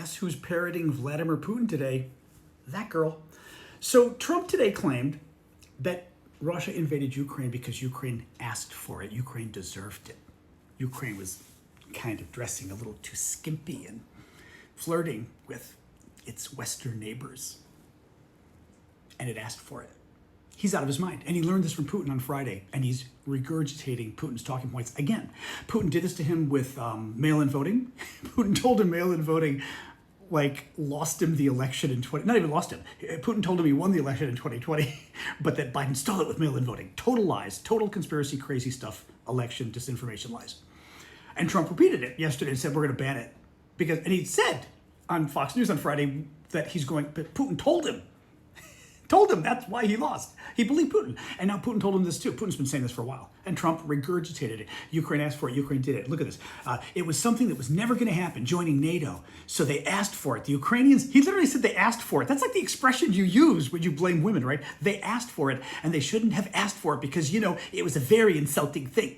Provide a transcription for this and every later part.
guess who's parroting Vladimir Putin today? That girl. So Trump today claimed that Russia invaded Ukraine because Ukraine asked for it. Ukraine deserved it. Ukraine was kind of dressing a little too skimpy and flirting with its Western neighbors. And it asked for it. He's out of his mind. And he learned this from Putin on Friday, and he's regurgitating Putin's talking points again. Putin did this to him with mail-in voting. Putin told him mail-in voting lost him the election in not even lost him. Putin told him he won the election in 2020, but that Biden stole it with mail-in voting. Total lies, total conspiracy, crazy stuff, election, disinformation lies. And Trump repeated it yesterday and said, we're going to ban it. And he said on Fox News on Friday that but Putin told him that's why he lost. He believed Putin. And now Putin told him this too. Putin's been saying this for a while. And Trump regurgitated it. Ukraine asked for it. Ukraine did it. Look at this. It was something that was never going to happen, joining NATO. So they asked for it. The Ukrainians, he literally said they asked for it. That's like the expression you use when you blame women, right? They asked for it, and they shouldn't have asked for it because, it was a very insulting thing.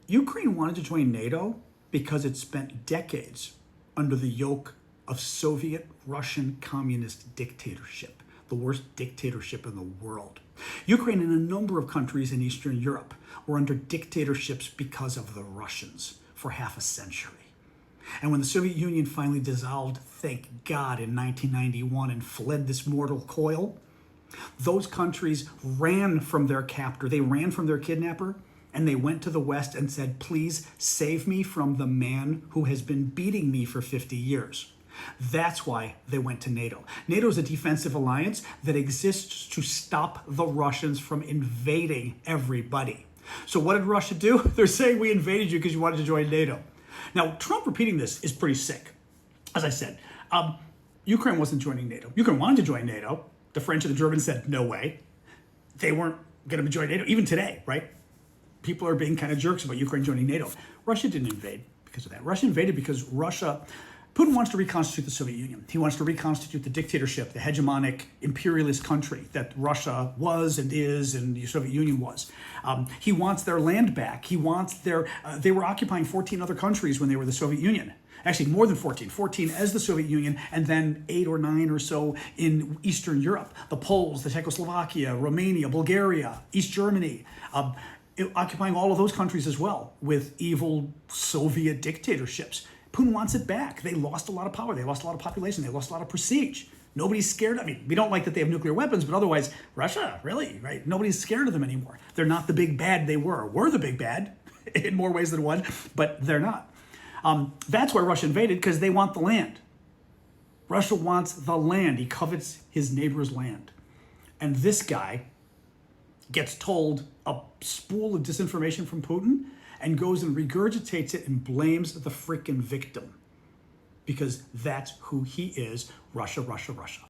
Ukraine wanted to join NATO because it spent decades under the yoke of Soviet Russian communist dictatorship, the worst dictatorship in the world. Ukraine and a number of countries in Eastern Europe were under dictatorships because of the Russians for half a century. And when the Soviet Union finally dissolved, thank God, in 1991 and fled this mortal coil, those countries ran from their captor, they ran from their kidnapper, and they went to the West and said, please save me from the man who has been beating me for 50 years. That's why they went to NATO. NATO is a defensive alliance that exists to stop the Russians from invading everybody. So what did Russia do? They're saying we invaded you because you wanted to join NATO. Now, Trump repeating this is pretty sick. As I said, Ukraine wasn't joining NATO. Ukraine wanted to join NATO. The French and the Germans said, no way. They weren't going to join NATO, even today, right? People are being kind of jerks about Ukraine joining NATO. Russia didn't invade because of that. Russia invaded because Putin wants to reconstitute the Soviet Union. He wants to reconstitute the dictatorship, the hegemonic imperialist country that Russia was and is and the Soviet Union was. He wants their land back. He wants they were occupying 14 other countries when they were the Soviet Union. Actually, more than 14. 14 as the Soviet Union, and then 8 or 9 or so in Eastern Europe. The Poles, the Czechoslovakia, Romania, Bulgaria, East Germany, occupying all of those countries as well with evil Soviet dictatorships. Putin wants it back. They lost a lot of power. They lost a lot of population. They lost a lot of prestige. Nobody's scared. I mean, we don't like that they have nuclear weapons, but otherwise, Russia, really, right? Nobody's scared of them anymore. They're not the big bad they were. We're the big bad in more ways than one, but they're not. That's why Russia invaded, because they want the land. Russia wants the land. He covets his neighbor's land. And this guy gets told a spool of disinformation from Putin and goes and regurgitates it and blames the frickin' victim. Because that's who he is, Russia, Russia, Russia.